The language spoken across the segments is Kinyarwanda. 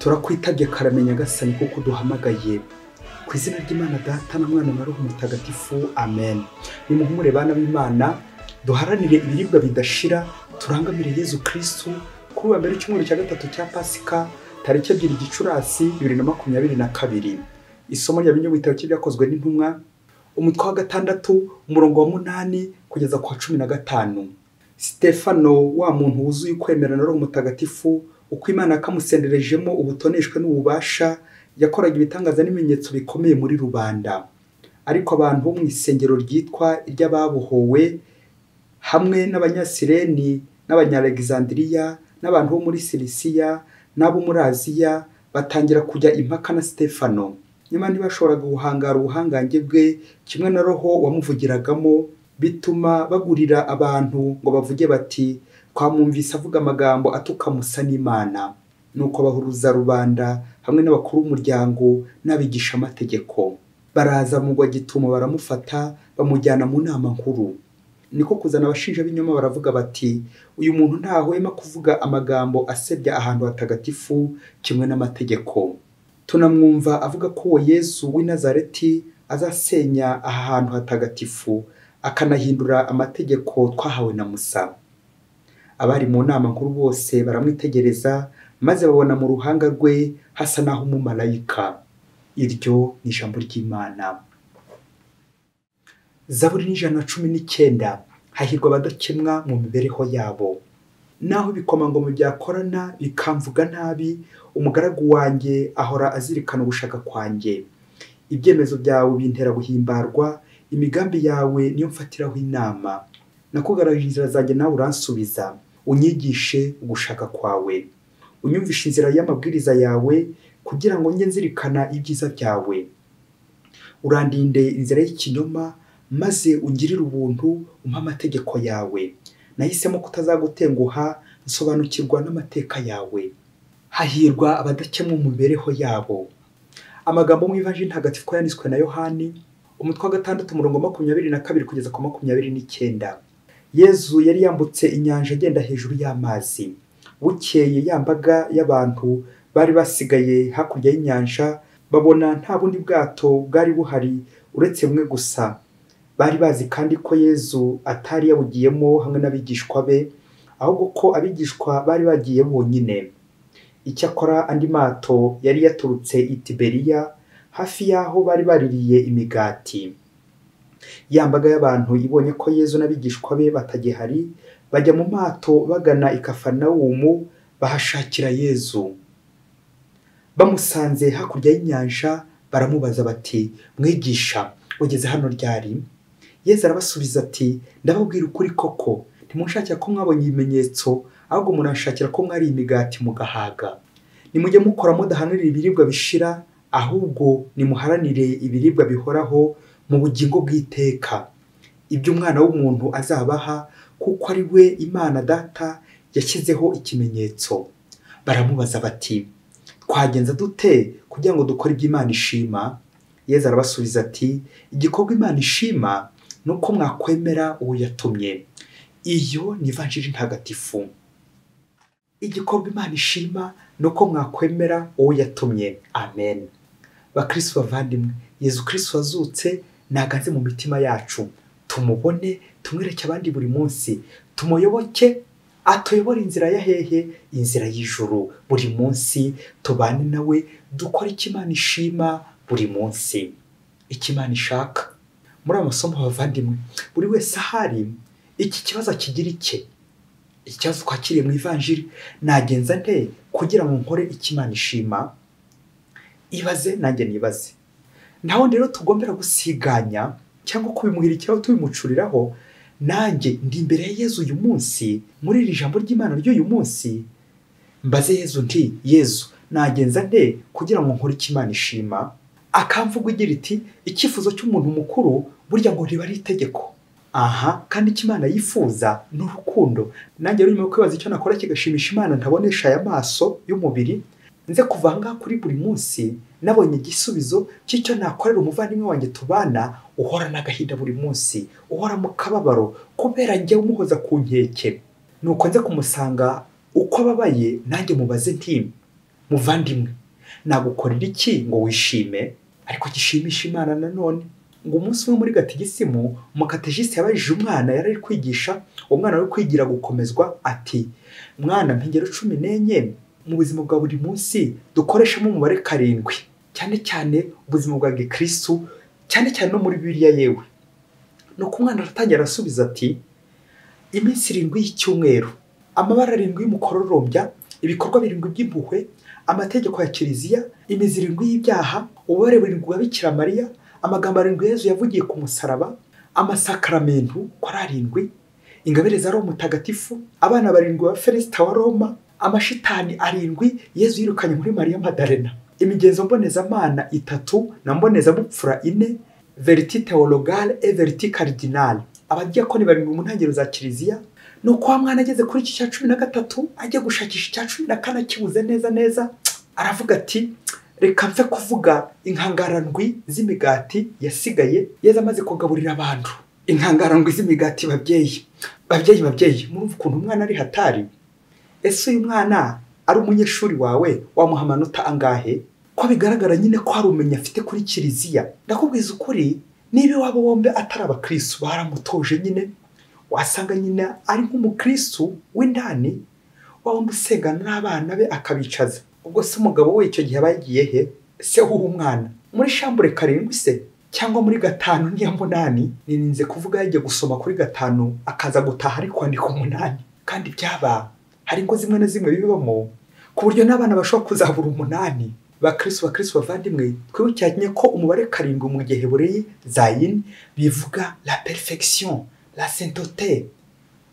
turakwitabye karamenya gasani kuko duhamagaye ku izina ry'Imana Data na Mwana na Roho Mutagatifu, amen. Nimuhumure bana b'Imana, duharanire ibiribwa bidashira, turangamire Yezu Kristo kuri wa mbere cy'umwaka cya gatatu cya Pasika, tariki 2 Gicurasi 2022. Isomo ry'abinyo bitabo cy'ibyakozwe n'intumwa, umutwe wa 6 umurongo wa 8 kugeza kwa 15. Stefano, wa muntu wuzuye kwemera na Roho Mutagatifu, uko Imana kamusenderejemo ubutoneshwe n'ububasha, yakoraga ibitangaza n'ibimenyetso bikomeye muri rubanda. Ariko abantu bo mu isengero ryitwa iry'ababohowe, hamwe n'abanyasireni n'abanyalexandriya n'abantu bo muri Silisiya n'abo muri Aziya, batangira kujya impaka na Stefano. Nyuma ntibashoboraga guhangara ubuhangange bwe kimwe na Roho wamuvugiragamo, bituma bagurira abantu ngo bavuge bati, twamwumvise avuga amagambo atuka musa n'Imana. Nuko bahuruza rubanda hamwe n'abakuru b'umuryango n'abigisha amategeko. Baraza mu ngwa gitumo baramufata, bamujyana mu nama nkuru. Niko kuzana abashinja b'inyoma baravuga bati, uyu muntu ntahwema kuvuga amagambo asebya ahantu hatagatifu kimwe n'amategeko. Tunamwumva avuga ko uwo Yesu w'i Nazareti azasenya aha hantu hatagatifu, akanahindura amategeko twahawe na Musa. Abari mu nama nkuru bose baramwitegereza, maze babona mu ruhanga rwe hasa naho umumarayika. Iryo ni ijambo ry'Imana. Zaburi 119. Hahirwa abadakemwa mu mibereho yabo. Naho ibikomangoma byakorana bikamvuga nabi, umugaragu wanjye ahora azirikana ugushaka kwanjye. Ibyemezo byawe bintera guhimbarwa, imigambi yawe niyo mfatiraho inama. Nakugaragije inzira zanjye nawe uransubiza, unyigishe ugushaka kwawe. Unyumvishe inzira y'amabwiriza yawe, kugira ngo njye nzirikana ibyiza byawe. Urandinde inzira y'ikinyoma, maze ungirire ubuntu, umpa amategeko yawe. Nahisemo kutazagutenguha, nsobanukirwa n'amateka yawe. Hahirwa abadakemwa mu mibereho yabo. Amagambo mu Ivanjili ntagatifu ko yanditswe na Yohani, umutwe wa 6 umurongo 22 kugeza ku 29. Yezu yari yambutse inyanja agenda hejuru y'amazi. Bukeye yambaga y'abantu bari basigaye hakurya y'inyanja, babona nta bundi bwato bwari buhari uretse bumwe gusa. Bari bazi kandi ko Yezu atari yabugiyemo hamwe n'abigishwa be, ahubwo ko abigishwa bari bagiye bonyine. Icyakora andi mato yari yaturutse i Tiberiya, hafi y'aho bari baririye imigati. Yambaga y'abantu ibonye ko Yezu n'abigishwa be batagihari, bajya mu mato bagana i Kafanawumu bahashakira Yezu. Bamusanze hakurya y'inyanja baramubaza bati, mwigisha, ugeze hano ryari? Yezu arabasubiza ati, ndababwira ukuri koko, ntimunshakira ko mwabonye ibimenyetso, ahubwo munashakira ko mwari imigati mugahaga. Nimujye mukora mudahanurira ibiribwa bishira, ahubwo nimuharanire ibiribwa bihoraho mu bugingo bw'iteka, ibyo umwana w'umuntu azabaha, kuko ari we Imana Data yashyizeho ikimenyetso. Baramubaza bati, twagenza dute kugira ngo dukore ibyo Imana ishima? Yezu arabasubiza ati, igikorwa Imana ishima nuko mwakwemera uwo yatumye. Iyo ni Ivanjili ntagatifu. Igikorwa Imana ishima nuko mwakwemera uwo yatumye, amen. Bakristo bavandimwe, Yezu Kristo wazutse nagaze mu mitima yacu. Tumubone, tumwereke abandi buri munsi, tumuyoboke, atuyobora inzira ya hehe, inzira y'ijuru. Buri munsi tubane nawe, dukora icyo Imana ishima buri munsi, icyo Imana ishaka. Muri amasomo bavandimwe, buri wese ahari iki kibazo kigira icye. Ikibazo twakiriye mu Ivanjili, nagenza nte kugira ngo nkore icyo Imana ishima? Ibaze nanjye nibaze. Naho rero tugombera gusiganya cyangwa kubimuhirikiraho tubimucuriraho. Nanjye ndi imbere ya Yezu uyu munsi, muri iri jambo ry'Imana ry'uyu munsi, mbaze Yezu nti, Yezu, nagenza nte kugira ngo nkore icyo Imana ishima? Akamvugo igira iti, icyifuzo cy'umuntu mukuru burya ngo riba ari itegeko. Aha, kandi icyo Imana yifuza ni urukundo. Nanjye rero nyuma yo kwibaza icyo nakora kigashimisha Imana ntabonesha aya maso y'umubiri, nze kuva ahangaha kuri buri munsi nabonye igisubizo cy'icyo nakorera umuvandimwe wanjye tubana uhora n'agahinda buri munsi, uhora mu kababaro kubera njye umuhoza ku nkeke. Nuko nze kumusanga uko ababaye, nanjye mubaze nti, muvandimwe, nagukorera iki ngo wishime ariko gishimisha Imana nanone? Ngo umunsi umwe muri gatigisimu umukatejiste yabajije umwana yari ari kwigisha, uwo mwana ari kwigira gukomezwa ati, mwana mpingero 14 mu buzima bwa buri munsi dukoreshamo umubare 7, cyane cyane ubuzima bwa Gikristo, cyane cyane no muri Bibiliya yewe. Nuko umwana aratangira arasubiza ati, iminsi 7 y'icyumweru, amabara 7 y'umukororombya, ibikorwa 7 by'impuhwe, amategeko ya kiliziya, imizi 7 y'ibyaha, ububare 7 bwa Bikira Mariya, amagambo 7 Yezu yavugiye ku musaraba, amasakramentu ko ari 7, ingabire za Roho Mutagatifu, abana 7 ba Felisita wa Roma, amashitani 7 Yezu yirukanye muri Mariya Madalena, imigenzo mbonezamana 3 na mbonezabupfura 4, verite theologale et verite cardinale. Abadiyakoni 7 mu ntangiriro za kiliziya. Nuko wa mwana ageze kuri iki cya 13 ajya gushakisha icya 14 kibuze neza, aravuga ati, reka mve kuvuga inkangarandwi z'imigati yasigaye Yezu amaze kugaburira abantu. Inkangarandwi z'imigati babyeyi, murumva ukuntu umwana ari hatari? Ese uyu mwana ari umunyeshuri wawe wamuha amanota angahe? Ko bigaragara nyine ko hari umenye afite kuri kiliziya. Ndakubwiza ukuri, niba wabo bombe atari abakristo baramutoje nyine, wasanga nyine ari nk'umukristo w'indani wawundi usengana n'abana be akabicaza. Ubwo se umugabo we icyo gihe bagiye he? Se uwo mwana muri shambure 7 se cyangwa muri 5 n'iya 8? Nininze kuvuga yagiye gusoma kuri 5 akaza gutaha ari kwandika 8. Kandi byaba hari ngo zimwe na zimwe bibamo ku buryo n'abana bashobora kuzabura 8. Bakristo bavandimwe, twibukiranye ko umubare 7 mu Giheburayi zayin bivuga la perfection, la sainteté,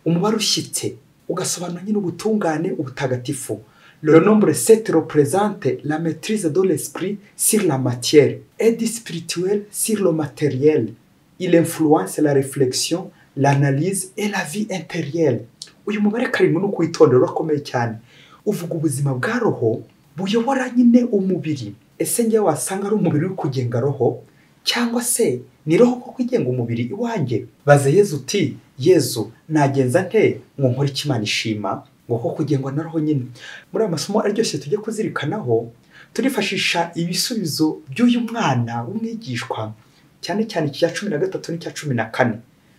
umubare ushyitse ugasobanura nyine ubutungane, ubutagatifu. Le nombre 7 représente la maîtrise de l'esprit sur la matière et du spirituel sur le matériel. Il influence la réflexion, l'analyse et la vie intérieure. Uyu mubare 7 no kwitondera akomeye cyane, uvuga ubuzima bwa roho buyobora nyine umubiri. Ese nge wasanga ari umubiri uri kugenga roho cyangwa se ni roho ko kwigenga umubiri iwanjye? Baze Yezu uti, Yezu nagenza nte ngo nkore Imana ishima? Ngo ko kugengwa na roho nyine. Muri amasomo aryoshye tujye kuzirikanaho, turifashisha ibisubizo by'uyu mwana w'umwigishwa, cyane cyane iki cya 13 n'icya 14.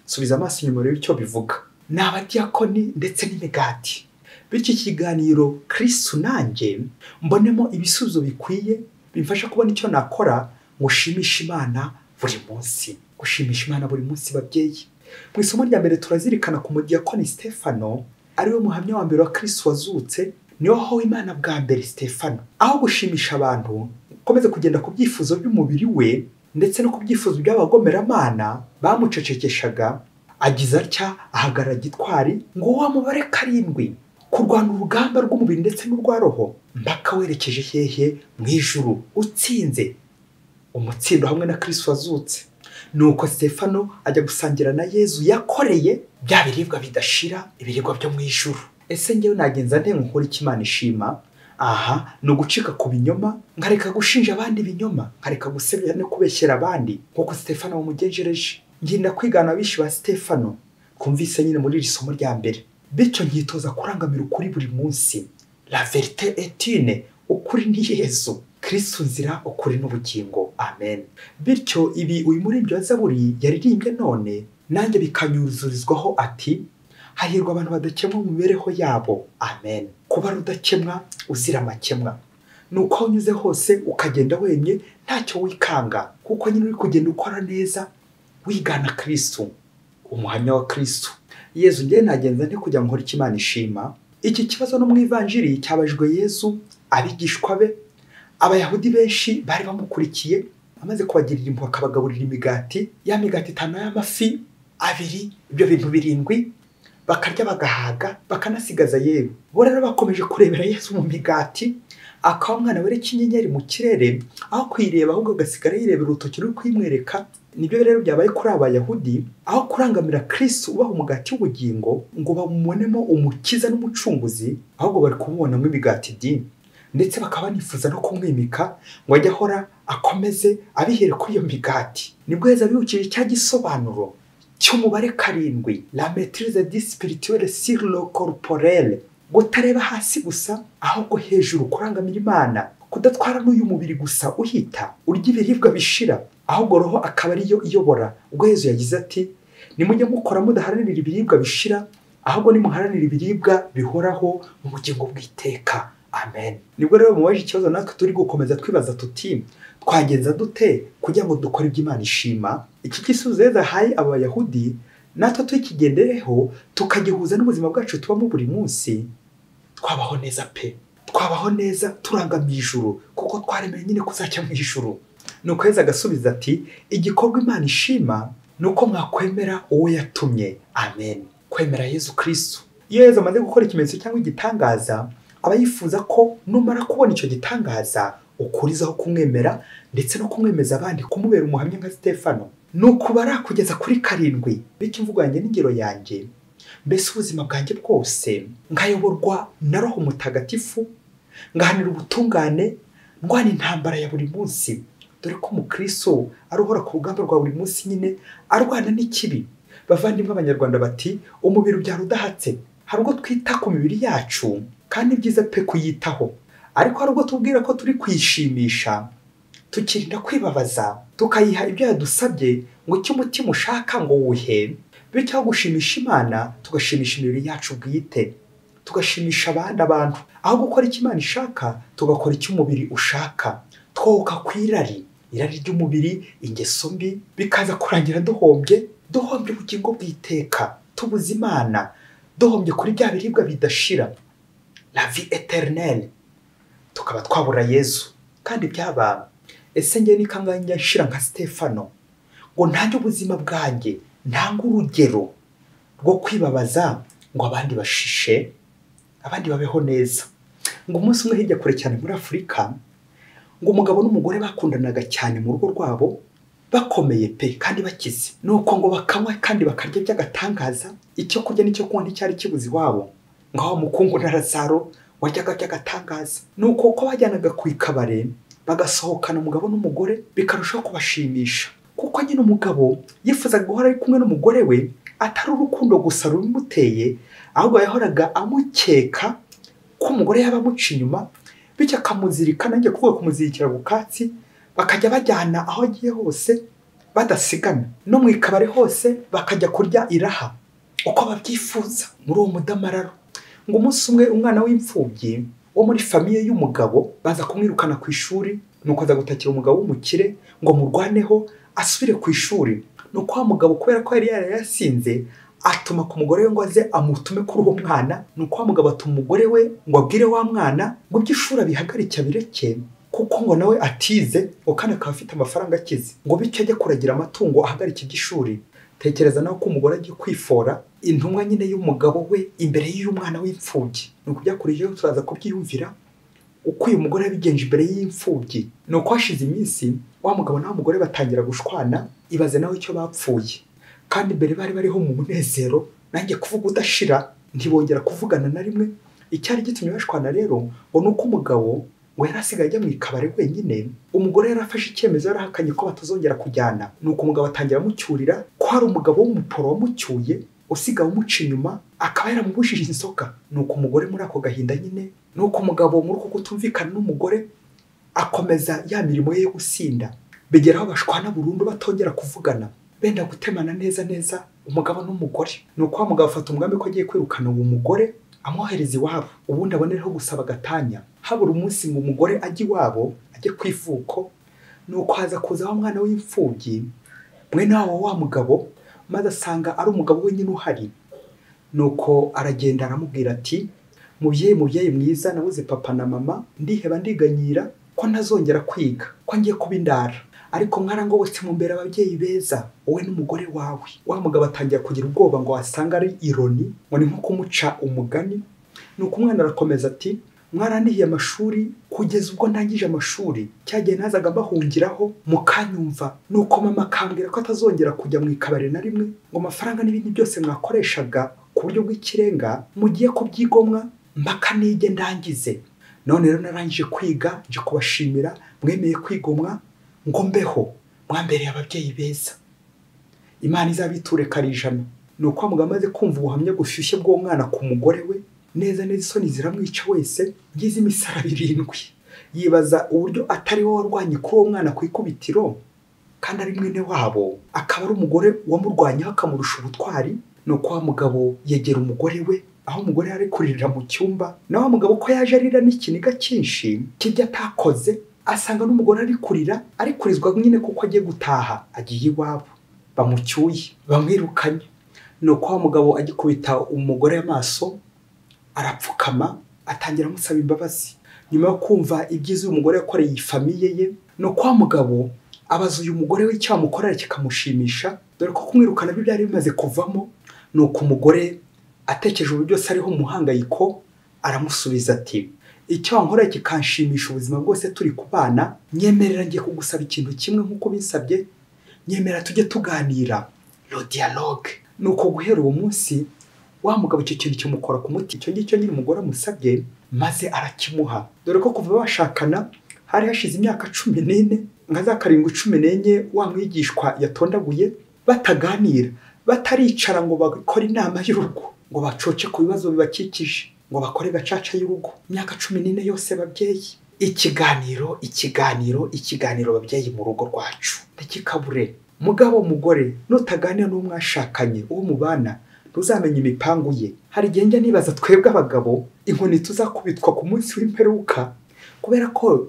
Subiza amaso inyuma rero icyo bivuga. Ni abadiyakoni ndetse n'imigati. Bityo ikiganiro Kristo nanjye mbonemo ibisubizo bikwiye bimfasha kubona icyo nakora ngo shimisha Imana buri munsi. Gushimisha Imana buri munsi babyeyi. Mu isomo rya mbere turazirikana ku mudiyakoni Stefano, ari we muhamya wa mbere wa Kristo wazutse, niwe wahawe Imana bwa mbere Stefano. Aho gushimisha abantu komeze kugenda ku byifuzo by'umubiri we ndetse no ku byifuzo by'abagomeramana bamucecekeshaga, agize atya ahagarara gitwari ngo wa mubare 7 kurwana urugamba rw'umubiri ndetse n'urwa roho mpaka werekeje hehe mu ijuru, utsinze umutsindo hamwe na Kristo wazutse. Nuko Stefano ajya gusangira na Yezu yakoreye bya biribwa bidashira, ibiribwa byo mu ijuru. Ese ngewe nagenza nte nkora Imana ishima? Aha no gucika ku binyoma, nkareka gushinja abandi binyoma, nkareka gusebya no kubeshyera abandi nkuko Stefano wamugenjereje. Nginda kwigana abishi ba Stefano kumvise nyine muri iri somo rya mbere. Bityo nkitoza kurangamira ukuri buri munsi. La vérité est une, ukuri ni Yezu, Kristo nzira, ukuri n'ubugingo. Amen. Bityo ibi uyu muririmbyi wa Zaburi yaririmbye none nanjye bikanyuzurizwaho ati, hahirwa abantu badakemwa mu mibereho yabo. Amen. Kuba rudakemwa uzira amakemwa, nuko unyuze hose ukagenda wemye ntacyo wikanga, kuko nyine uri kugenda ukora neza wigana Kristo, umuhamya wa Kristo. Yezu ngiye nagenza nte kujya nkora Imana ishima? Iki kibazo no mu ivanjiri cyabajwe Yezu abigishwa be. Abayahudi benshi bari bamukurikiye, amaze kubagirira impuhwe akabagaburira imigati, ya migati 5 y'amafi 2, ibyo bintu 7, bakarya bagahaga bakanasigaza yewe. Bo rero bakomeje kurebera Yesu mu migati, akaba umwana were kinyenyeri mu kirere, aho kwireba ahubwo gasigara yirebera urutoki ruri kwimwereka. Nibyo rero byabaye kuri Abayahudi, aho kurangamira Kristo ubaha umugati w'ubugingo ngo bamubonemo umukiza n'umucunguzi, ahubwo bari kumubonamo imigati dini, ndetse bakaba nifuza no kumwimika ngo ajye ahora akomeze abihere kuri iyo migati. Nibwo Yesu abibukije cya gisobanuro cy'umubare 7, la maîtrise du spirituel sur le corporel. gutareba hasi gusa ahubwo hejuru kurangamira Imana, kudatwara n'uyu mubiri gusa uhita urya ibiribwa bishira, ahubwo roho akaba ariyo iyobora. Ubwo Yesu yagize ati nimujye mukora mudaharanira ibiribwa bishira, ahubwo nimuharanira ibiribwa bihoraho mu bugingo bw'iteka. Amen. Nibwo rero mubaje ikibazo natwe turi gukomeza twibaza tuti twagenza dute kugira ngo dukore ibyo Imana ishima. Iki gisubizo Yesu yahaye aba Bayahudi natwe tukigendereho tukagihuza n'ubuzima bwacu tubamo buri munsi, twabaho neza pe, twabaho neza turangamiye ijuru, kuko twaremeye nyine kuzacya mu ijuru. Nuko Yesu agasubiza ati igikorwa Imana ishima nuko mwakwemera uwo yatumye. Amen. Kwemera Yesu Kristo. Iyo Yesu amaze gukora ikimenyetso cyangwa igitangaza, aba yifuza ko numara kubona icyo gitangaza ukurizaho kumwemera ndetse no kumwemeza abandi, kumubera umuhamya nka Stefano. Nukubara kugeza kuri 7, bityo imvugo yanjye n'ingero yanjye, mbese ubuzima bwanjye bwose ngayoborwa na Roho Mutagatifu, ngahanira ubutungane, ndwana intambara ya buri munsi, dore ko umukristo aruhora ku rugamba rwa buri munsi nyine arwana n'ikibi. Bavandimwe Abanyarwanda bati umubiri ubyara udahatse. Hari ubwo twita ku mibiri yacu kandi byiza pe kuyitaho, ariko hari ubwo tubwira ko turi kwishimisha, tukirinda kwibabaza, tukayiha ibyo yadusabye ngo icyo umutima ushaka ngo wuhe, bityo aho gushimisha Imana tugashimisha imibiri yacu bwite, tugashimisha abandi abantu. Aho gukora icyo Imana ishaka tugakora icyo umubiri ushaka, twoka ku irari ry'umubiri, ingeso mbi, bikaza kurangira duhombye ubugingo bw'iteka, tubuze Imana, duhombye kuri bya biribwa bidashira, la vie éternelle, tukaba twabura Yesu. Kandi byaba ese ngiye nikanganya nshira nka Stefano ngo ntange ubuzima bwanjye, ntanga urugero rwo kwibabaza ngo abandi bashishe, abandi babeho neza. Ngo umunsi umwe hirya kure cyane muri Afurika, ngo umugabo n'umugore bakundanaga cyane mu rugo rwabo, bakomeye pe kandi bakize. Nuko ngo bakanywa kandi bakarya by'agatangaza, icyo kurya n'icyo kunywa nticyari kibuze iwabo. Ngaho mukungu na Lazaro waryaga by'agatangaza. Nuko uko bajyanaga ku ikabare bagasohokana umugabo n'umugore, bikarushaho kubashimisha, kuko nyine umugabo yifuzaga guhora ari kumwe n'umugore we, atari urukundo gusa rumuteye, ahubwo yahoraga amukeka ko umugore yaba amuca inyuma, bityo akamuzirika, nanjye kuvuga kumuzirikira ku katsi, bakajya bajyana aho agiye hose badasigana, no mu ikabare hose bakajya kurya iraha uko babyifuza muri uwo mudamararo. Ngo umunsi umwe umwana w'imfubyi wo muri famiye y'umugabo baza kumwirukana ku ishuri, nuko aza gutakira umugabo w'umukire ngo murwaneho asubire ku ishuri. Nuko wa mugabo kubera ko yari yasinze, atuma ku mugore we ngo aze amutume kuri uwo mwana. Nuko wa mugabo atuma umugore we ngo abwire wa mwana ngo iby'ishuri abihagarike abireke, kuko ngo nawe atize, ngo kandi akaba afite amafaranga akize, ngo bityo ajye kuragira amatungo ahagarike iby'ishuri. Tekereza nawe ko umugore agiye kwifora intumwa nyine y'umugabo we imbere y'umwana w'imfubyi. Nuko byakurijeho turaza kubyiyumvira uko uyu mugore yabigenje imbere y'imfubyi. Nuko hashize iminsi wa mugabo nawe umugore batangira gushwana, ibaze nawe icyo bapfuye, kandi mbere bari bariho mu munezero, nanjye kuvuga udashira, ntibongera kuvugana na rimwe. Icyari gitumye bashwana rero ngo nuko umugabo we yarasigaye ajya mu ikabare wenyine, umugore yarafashe icyemezo, yarahakanye ko batazongera kujyana. Nuko umugabo atangira amucyurira ko hari umugabo w'umuporo wamucyuye, usigaye umuca inyuma, akaba yaramubujije inzoga. Nuko umugore muri ako gahinda nyine, nuko umugabo muri uko kutumvikana n'umugore akomeza ya mirimo ye yo gusinda, bigeraho bashwana burundu batongera kuvugana, benda gutemana neza neza umugabo n'umugore. Nuko wa mugabo afata umugambi ko agiye kwirukana uwo mugore amwohereza iwabo, ubundi abonereho gusaba gatanya. Habura umunsi ngo umugore ajye iwabo, ajye ku ivuko. Nuko haza kuza wa mwana w'imfubyi, mwene wa mugabo, maze asanga ari umugabo wenyine uhari. Nuko aragenda aramubwira ati mubyeyi mwiza, nabuze papa na mama, ndiheba ndiganyira ko ntazongera kwiga, ko ngiye kuba indara, ariko mwarangobotse mumbera ababyeyi beza, wowe n'umugore wawe. Wa mugabo atangira kugira ubwoba ngo asanga ari ironi, ngo ni nko kumuca umugani. Nuko umwana arakomeza ati mwarandihiye amashuri kugeza ubwo ndangije amashuri, cyagiye nazaga mbahungiraho mukanyumva. Nuko mama akambwira ko atazongera kujya mu ikabare na rimwe, ngo amafaranga n'ibindi byose mwakoreshaga ku buryo bw'ikirenga mugiye kubyigomwa mpaka nige ndangize. None rero narangije kwiga, nje kubashimira, mwemeye kwigomwa ngo mbeho, mwambereye ababyeyi beza, Imana izabiture karijana. Nuko mugabo amaze kumva ubuhamya gushyushye bw'uwo mwana ku mugore we, neza neza isoni ziramwica wese, ngize imisaraba 7. Yibaza uburyo atari we warwanye kuri uwo mwana ku ikubitiro kandi ari mwene wabo, akaba ari umugore wamurwanyeho akamurusha ubutwari. Nuko wa mugabo yegera umugore we, aho umugore ari kuririra mu cyumba, naho umugabo ko yaje arira n'ikiniga cyinshi kijya atakoze, asanga n'umugore ari kurira, ari kurizwa nyine kuko agiye gutaha, agiye iwabo, bamucyuye, bamwirukanye. Nuko wa mugabo agikubita umugore amaso, arapfukama, atangira amusaba imbabazi. Nyuma yo kumva ibyiza uyu mugore yakoreye ifamiye ye, nuko wa mugabo abaza uyu mugore we icyo amukorera kikamushimisha, dore ko kumwirukana byari bimaze kuvamo. Nuko umugore atekereje uburyo byose ariho umuhangayiko, aramusubiza ati, icyo wankoreye kikanshimisha ubuzima bwose turi kubana, nyemerera ngiye kugusaba ikintu kimwe nk'uko binsabye, nyemera tujye tuganira, le dialogue. Nuko guhera uwo munsi wa mugabo icyo kintu kimukora ku muti, icyo ngicyo nyine umugore amusabye, maze arakimuha. Dore ko kuva bashakana hari hashize imyaka 14, nka za 7-14 wa mwigishwa yatondaguye, bataganira, bataricara ngo bakore inama y'urugo, ngo bacoce ku bibazo bibakikije, ngo bakore gacaca y'urugo. Imyaka 14 yose babyeyi, ikiganiro babyeyi mu rugo rwacu ntikikabure. Mugabo mugore, nutaganira n'umwashakanye uwo mubana, ntuzamenye imipangu ye. Hari igihe njya nibaza twebwe abagabo inkoni tuzakubitwa ku munsi w'imperuka, kubera ko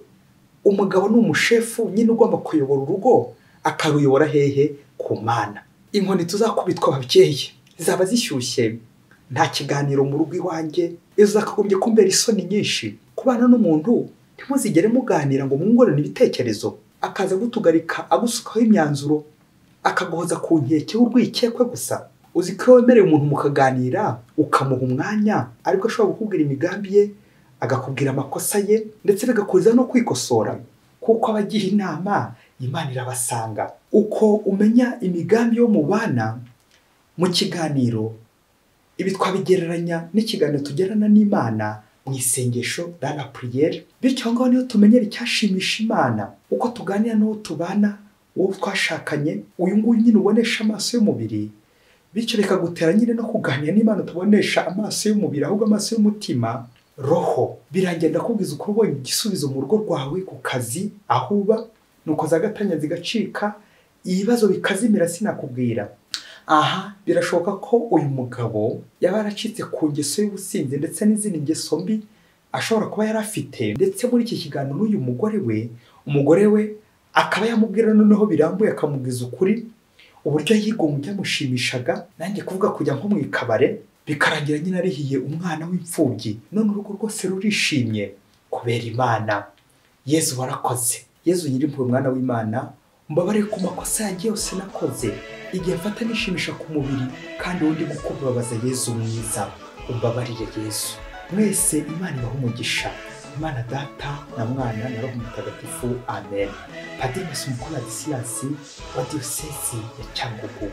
umugabo ni umushefu nyine ugomba kuyobora urugo, akaruyobora hehe? Ku Mana. Inkoni tuzakubitwa ababyeyi zaba zishyushye. Nta kiganiro mu rugo iwanjye, izo zakagombye kumbera isoni nyinshi. Kubana n'umuntu ntimuzigere muganira ngo mwungurane ibitekerezo, akaza gutugarika agusukaho imyanzuro, akagohoza ku nkeke urwikekwe gusa. Uzi ko wemereye umuntu mukaganira, ukamuha umwanya, ariko ashobora kukubwira imigambi ye, agakubwira amakosa ye, ndetse bigakuriza no kwikosora, kuko abagiye inama Imana irabasanga. Uko umenya imigambi yo mu bana mu kiganiro, ibi twabigereranya n'ikiganiro tugerana n'Imana mu isengesho dans la prière. Bityo ngaho niyo tumenyera icyashimisha Imana, uko tuganira n'uwo tubana, uwo twashakanye, uyu nguyu nyine ubonesha amaso y'umubiri. Bityo bikagutera nyine no kuganira n'Imana tubonesha amaso y'umubiri, ahubwo amaso y'umutima, roho. Biragenda kubwiza uko ubonye igisubizo mu rugo rwawe, ku kazi, aho uba, nuko za gatanya zigacika, ibibazo bikazimira sinakubwira. Aha birashoboka ko uyu mugabo yaba yaracitse ku ngeso y'ubusinzi ndetse n'izindi ngeso mbi ashobora kuba yarafite. Ndetse muri iki kiganiro n'uyu umugore we akaba yamubwira noneho birambuye, akamubwiza ukuri uburyo yigonga byamushimishaga, nanjye kuvuga kujya nko mu ikabare, bikarangira nyine arihiye umwana w'imfubyi, none urugo rwose rurishimye kubera Imana. Yezu warakoze. Yezu nyirimpuhwe, mwana w'Imana, mbabarire ku makosa yanjye yose nakoze, igihe mfata nishimisha ku mubiri kandi wundi gukubabaza. Yezu mwiza, umbabarire Yezu. Mwese Imana ibahe umugisha. Imana Data na Mwana na Roho Mutagatifu. Amen. Padiri Masumukuru Ladislas wa Diyosezi ya Cyangugu.